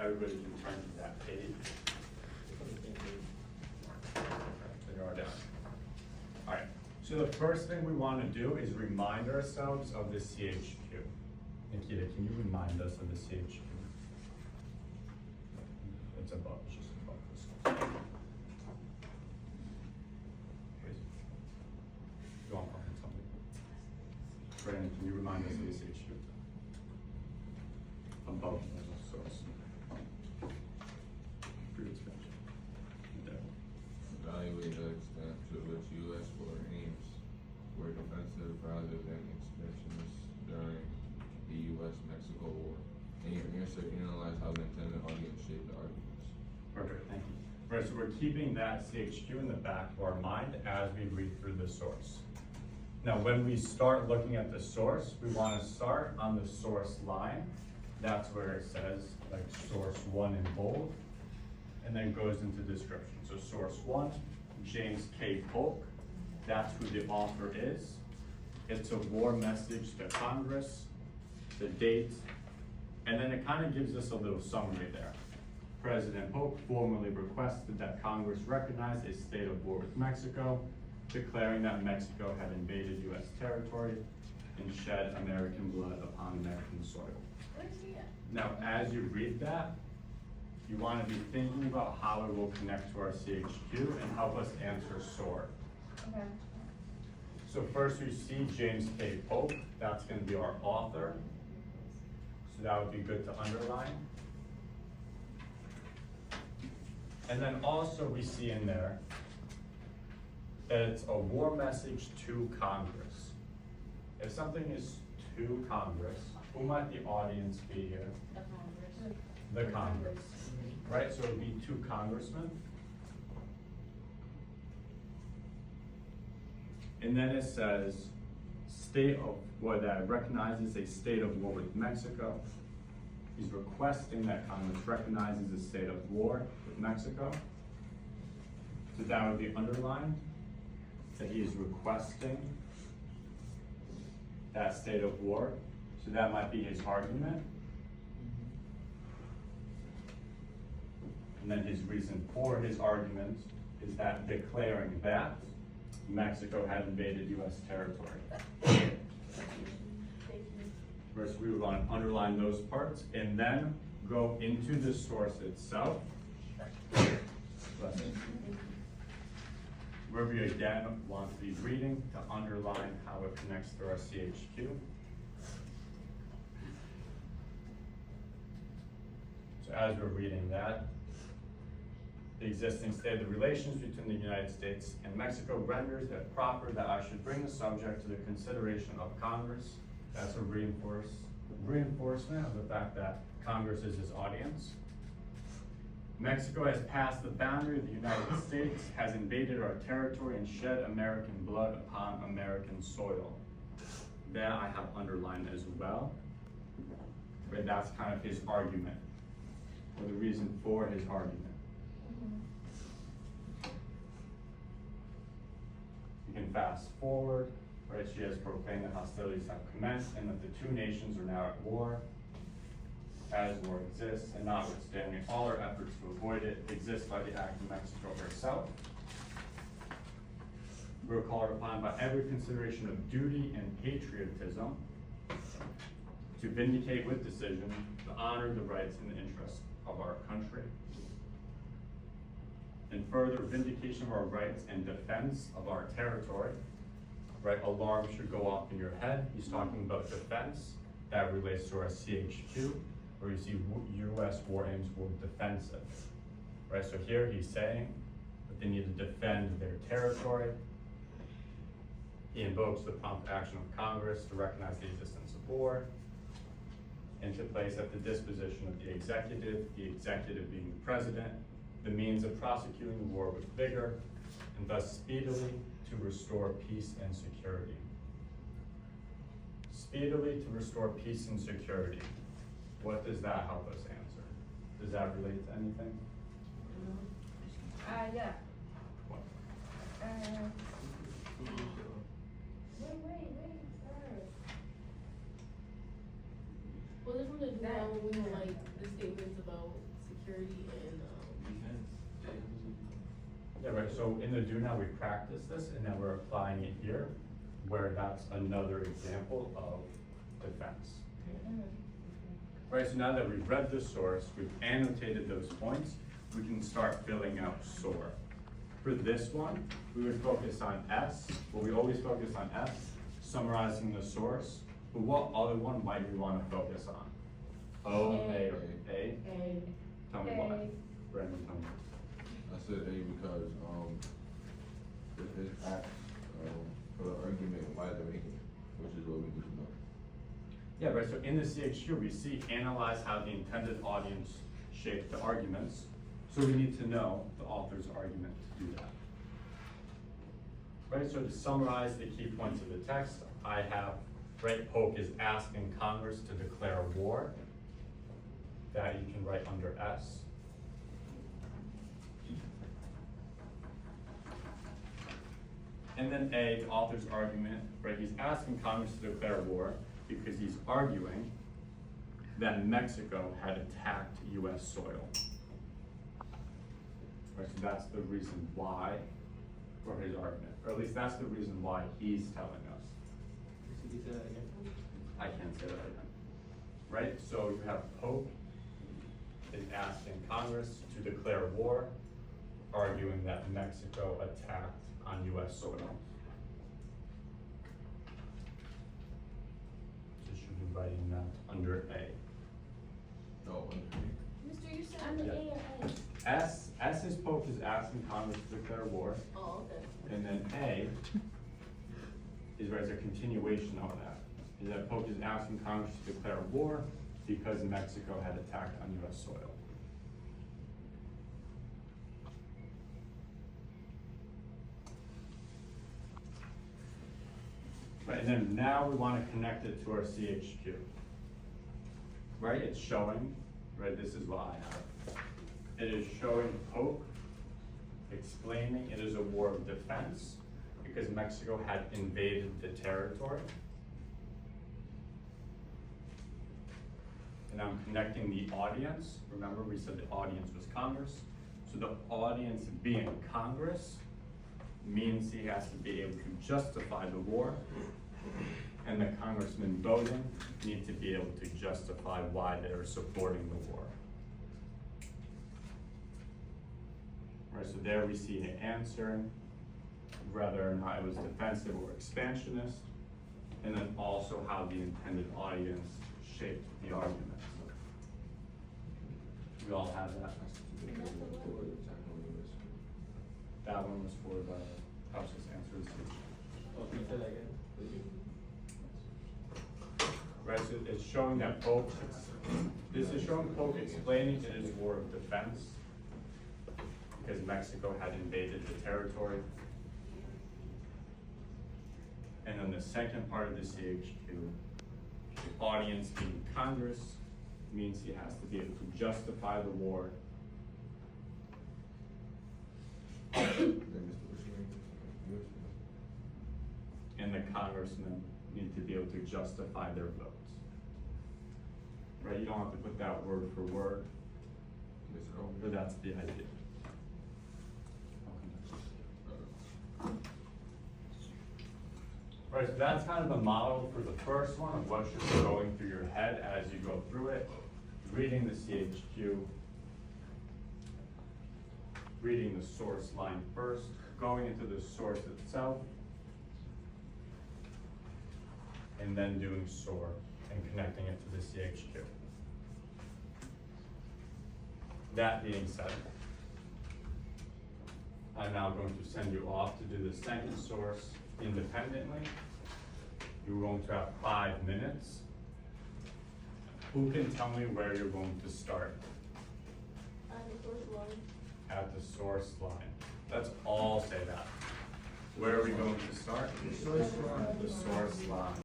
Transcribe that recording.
everybody can turn to that page. They are down. All right, so the first thing we want to do is remind ourselves of the CHQ. Nikita, can you remind us of the CHQ? It's above, it's just above this. Please. Go on, tell me. Brandon, can you remind us of the CHQ? Above the source. Pre-expansion. Evaluate the extent to which U.S. war aims were defensive rather than expansionist during the U.S.-Mexico War. And your answer, analyze how the intended audience shaped the arguments. Perfect, thank you. Right, so we're keeping that CHQ in the back of our mind as we read through the source. Now, when we start looking at the source, we want to start on the source line. That's where it says, like, source 1 in bold, and then goes into description. So source 1, James K. Polk, that's who the author is. It's a war message to Congress, the date, and then it kind of gives us a little summary there. President Polk formally requested that Congress recognize a state of war with Mexico, declaring that Mexico had invaded U.S. territory and shed American blood upon American soil. Now, as you read that, you want to be thinking about how it will connect to our CHQ and help us answer SOAR. Okay. So first we see James K. Polk, that's going to be our author. So that would be good to underline. And then also we see in there that it's a war message to Congress. If something is to Congress, who might the audience be here? The Congress. The Congress, right? So it would be to congressmen. And then it says, state of war that recognizes a state of war with Mexico. He's requesting that Congress recognizes a state of war with Mexico. So that would be underlined, that he is requesting that state of war. So that might be his argument. And then his reason for his argument is that declaring that Mexico had invaded U.S. territory. First, we would want to underline those parts and then go into the source itself. Where we again want to be reading to underline how it connects to our CHQ. So as we're reading that, the existing state of the relations between the United States and Mexico renders it proper that I should bring the subject to the consideration of Congress. That's a reinforcement of the fact that Congress is his audience. Mexico has passed the boundary of the United States, has invaded our territory, and shed American blood upon American soil. That I have underlined as well. But that's kind of his argument, or the reason for his argument. You can fast forward, right? She has proclaimed that hostilities have commenced and that the two nations are now at war. As war exists, and notwithstanding all our efforts to avoid it, exists by the act of Mexico herself. We're called upon by every consideration of duty and patriotism to vindicate with decision the honor, the rights, and the interests of our country. And further vindication of our rights and defense of our territory, right? Alarm should go off in your head. He's talking about defense. That relates to our CHQ, where you see U.S. war aims were defensive, right? So here he's saying that they need to defend their territory. He invokes the prompt action of Congress to recognize the existence of war and to place at the disposition of the executive being the president, the means of prosecuting the war with vigor, and thus speedily to restore peace and security. Speedily to restore peace and security. What does that help us answer? Does that relate to anything? Yeah. What? Wait, sorry. Well, this one is now when we know, like, the statements about security and, Yeah, right, so in the do now, we practice this, and now we're applying it here, where that's another example of defense. Right, so now that we've read the source, we've annotated those points, we can start filling out SOAR. For this one, we would focus on S, well, we always focus on S, summarizing the source, but what other one might we wanna focus on? O, A, or A? A. Tell me why. Brandon, tell me. I said A because, it acts, for the argument why they're making it, which is what we need to know. Yeah, right, so in the CHQ, we see analyze how the intended audience shaped the arguments. So we need to know the author's argument to do that. Right, so to summarize the key points of the text, I have, right, Polk is asking Congress to declare war. That you can write under S. And then A, the author's argument, right, he's asking Congress to declare war because he's arguing that Mexico had attacked US soil. Right, so that's the reason why, for his argument, or at least that's the reason why he's telling us. I can't say that again. Right, so you have Pope is asking Congress to declare war, arguing that Mexico attacked on US soil. So should be writing that under A. No, Mr. You said under A or A? S is Pope is asking Congress to declare war, oh, okay. and then A is right, it's a continuation of that. Is that Pope is asking Congress to declare war because Mexico had attacked on US soil. Right, and then now we want to connect it to our CHQ. Right, it's showing, right, this is what I have. It is showing Pope explaining it is a war of defense because Mexico had invaded the territory. And I'm connecting the audience. Remember, we said the audience was Congress. So the audience being Congress means he has to be able to justify the war. And the congressmen voting need to be able to justify why they're supporting the war. Right, so there we see it answering whether or not it was defensive or expansionist, and then also how the intended audience shaped the arguments. We all have that. That one was for the process answers. Right, so it's showing that Polk, this is showing Polk explaining it is war of defense because Mexico had invaded the territory. And then the second part of the CHQ, the audience being Congress, means he has to be able to justify the war. And the congressmen need to be able to justify their votes. Right, you don't have to put that word for word, but that's the idea. Right, so that's kind of a model for the first one of what should be going through your head as you go through it. Reading the CHQ, reading the source line first, going into the source itself, and then doing SOAR and connecting it to the CHQ. That being said, I'm now going to send you off to do the second source independently. You're going to have 5 minutes. Who can tell me where you're going to start? At the first line. At the source line. Let's all say that. Where are we going to start? The source line. The source line.